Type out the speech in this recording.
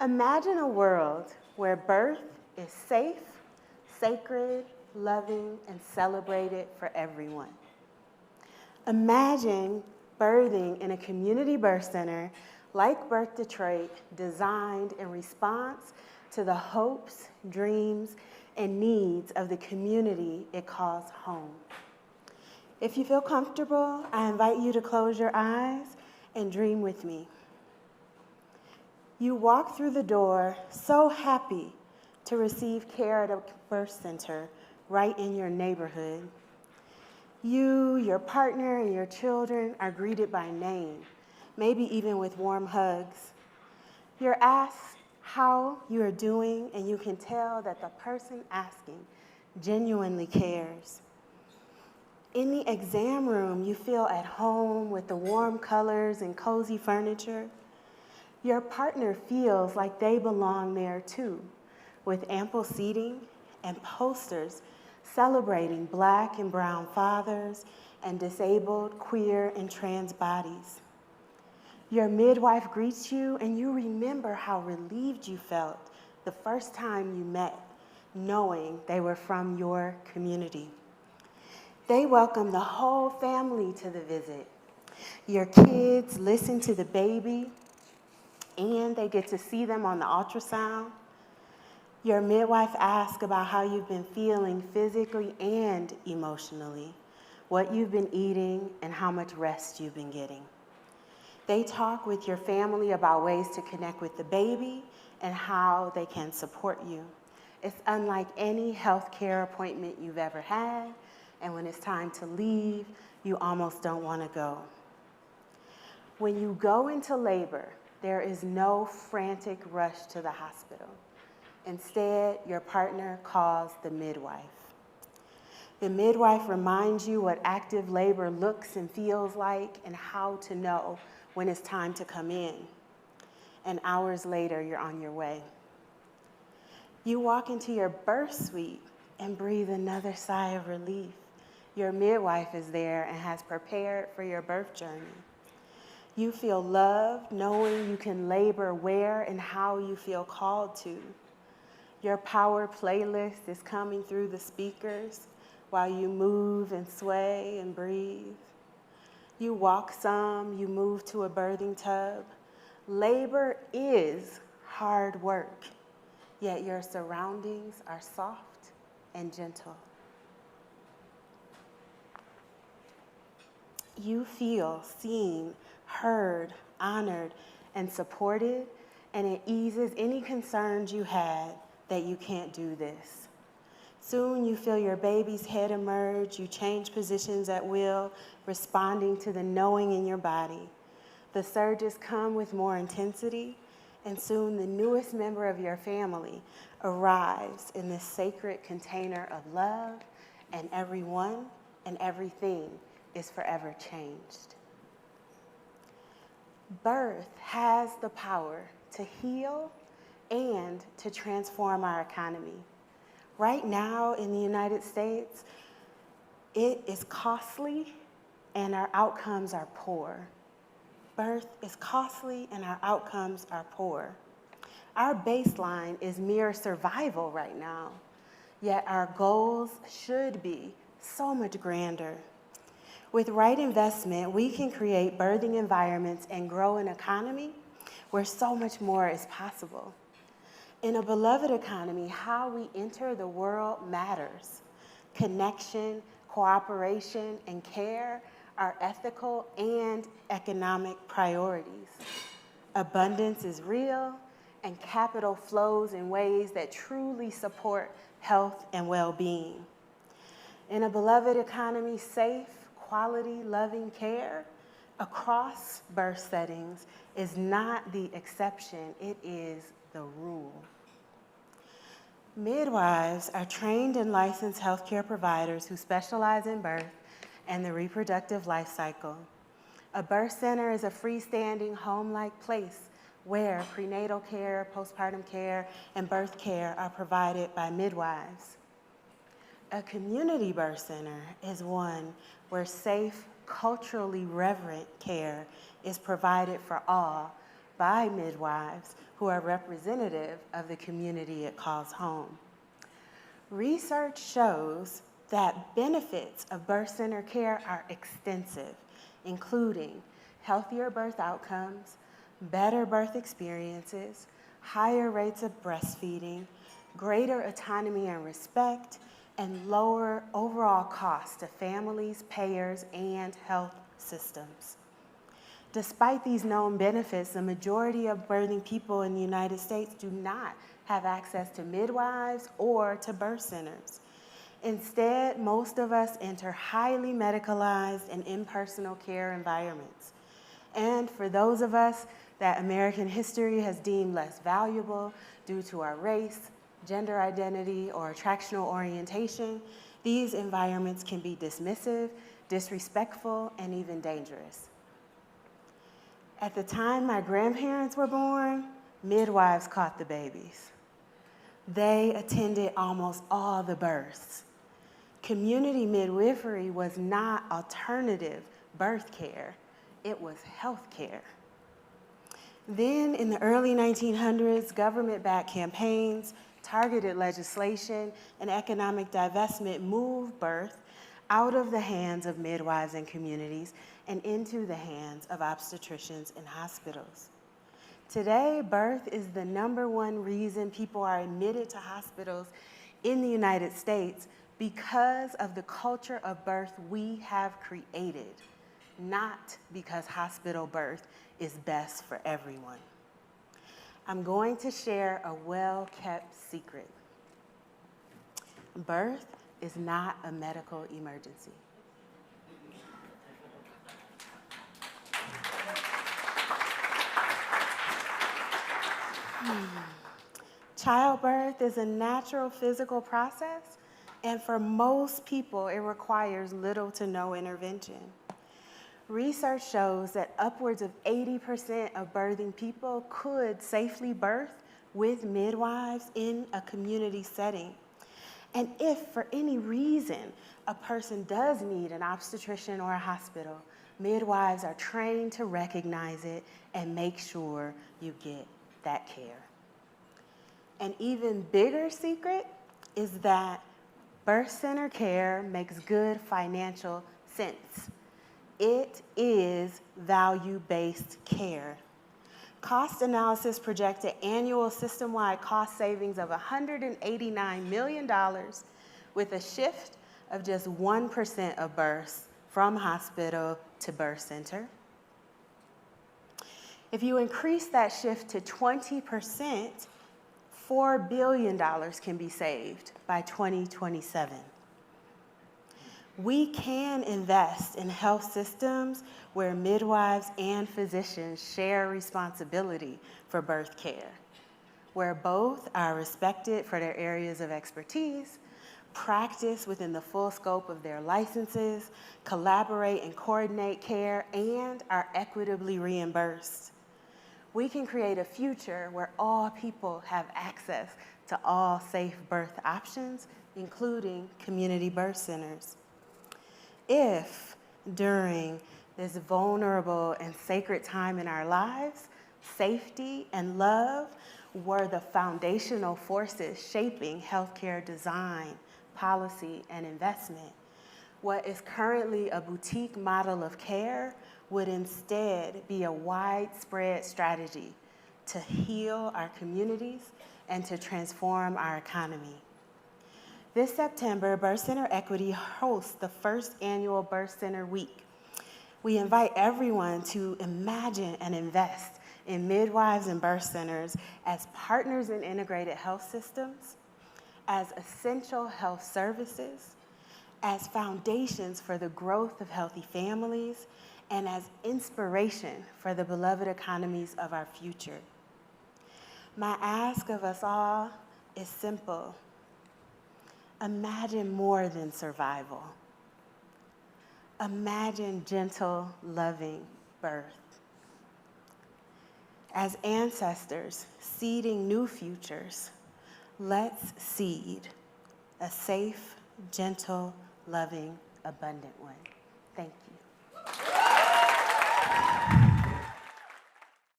Imagine a world where birth is safe, sacred, loving, and celebrated for everyone. Imagine birthing in a community birth center like Birth Detroit, designed in response to the hopes, dreams, and needs of the community it calls home. If you feel comfortable, I invite you to close your eyes and dream with me. You walk through the door so happy to receive care at a birth center right in your neighborhood. You, your partner, and your children are greeted by name, maybe even with warm hugs. You're asked how you are doing, and you can tell that the person asking genuinely cares. In the exam room, you feel at home with the warm colors and cozy furniture. Your partner feels like they belong there too, with ample seating and posters celebrating Black and brown fathers and disabled, queer, and trans bodies. Your midwife greets you, and you remember how relieved you felt the first time you met, knowing they were from your community. They welcome the whole family to the visit. Your kids listen to the baby, and they get to see them on the ultrasound. Your midwife asks about how you've been feeling physically and emotionally, what you've been eating, and how much rest you've been getting. They talk with your family about ways to connect with the baby and how they can support you. It's unlike any healthcare appointment you've ever had, and when it's time to leave, you almost don't want to go. When you go into labor, there is no frantic rush to the hospital. Instead, your partner calls the midwife. The midwife reminds you what active labor looks and feels like and how to know when it's time to come in. And hours later, you're on your way. You walk into your birth suite and breathe another sigh of relief. Your midwife is there and has prepared for your birth journey. You feel loved, knowing you can labor where and how you feel called to. Your power playlist is coming through the speakers while you move and sway and breathe. You walk some, you move to a birthing tub. Labor is hard work, yet your surroundings are soft and gentle. You feel seen, heard, honored, and supported, and it eases any concerns you had that you can't do this. Soon you feel your baby's head emerge, you change positions at will, responding to the knowing in your body. The surges come with more intensity, and soon the newest member of your family arrives in this sacred container of love, and everyone and everything is forever changed. Birth has the power to heal and to transform our economy. Right now in the United States, it is costly and our outcomes are poor. Birth is costly and our outcomes are poor. Our baseline is mere survival right now, yet our goals should be so much grander. With right investment, we can create birthing environments and grow an economy where so much more is possible. In a beloved economy, how we enter the world matters. Connection, cooperation, and care are ethical and economic priorities. Abundance is real, and capital flows in ways that truly support health and well-being. In a beloved economy, safe, quality, loving care across birth settings is not the exception, it is the rule. Midwives are trained and licensed healthcare providers who specialize in birth and the reproductive life cycle. A birth center is a freestanding home-like place where prenatal care, postpartum care, and birth care are provided by midwives. A community birth center is one where safe, culturally reverent care is provided for all, by midwives who are representative of the community it calls home. Research shows that benefits of birth center care are extensive, including healthier birth outcomes, better birth experiences, higher rates of breastfeeding, greater autonomy and respect, and lower overall costs to families, payers, and health systems. Despite these known benefits, the majority of birthing people in the United States do not have access to midwives or to birth centers. Instead, most of us enter highly medicalized and impersonal care environments. And for those of us that American history has deemed less valuable due to our race, gender identity, or attractional orientation, these environments can be dismissive, disrespectful, and even dangerous. At the time my grandparents were born, midwives caught the babies. They attended almost all the births. Community midwifery was not alternative birth care, it was health care. Then in the early 1900s, government-backed campaigns, targeted legislation, and economic divestment moved birth out of the hands of midwives and communities and into the hands of obstetricians and hospitals. Today, birth is the #1 reason people are admitted to hospitals in the United States because of the culture of birth we have created, not because hospital birth is best for everyone. I'm going to share a well-kept secret. Birth is not a medical emergency. Childbirth is a natural physical process, and for most people, it requires little to no intervention. Research shows that upwards of 80% of birthing people could safely birth with midwives in a community setting. And if for any reason a person does need an obstetrician or a hospital, midwives are trained to recognize it and make sure you get that care. An even bigger secret is that birth center care makes good financial sense. It is value-based care. Cost analysis projected annual system-wide cost savings of $189 million with a shift of just 1% of births from hospital to birth center. If you increase that shift to 20%, $4 billion can be saved by 2027. We can invest in health systems where midwives and physicians share responsibility for birth care, where both are respected for their areas of expertise, practice within the full scope of their licenses, collaborate and coordinate care, and are equitably reimbursed. We can create a future where all people have access to all safe birth options, including community birth centers. If during this vulnerable and sacred time in our lives, safety and love were the foundational forces shaping healthcare design, policy, and investment, what is currently a boutique model of care would instead be a widespread strategy to heal our communities and to transform our economy. This September, Birth Center Equity hosts the first annual Birth Center Week. We invite everyone to imagine and invest in midwives and birth centers as partners in integrated health systems, as essential health services, as foundations for the growth of healthy families, and as inspiration for the beloved economies of our future. My ask of us all is simple. Imagine more than survival. Imagine gentle, loving birth. As ancestors seeding new futures, let's seed a safe, gentle, loving, abundant one. Thank you.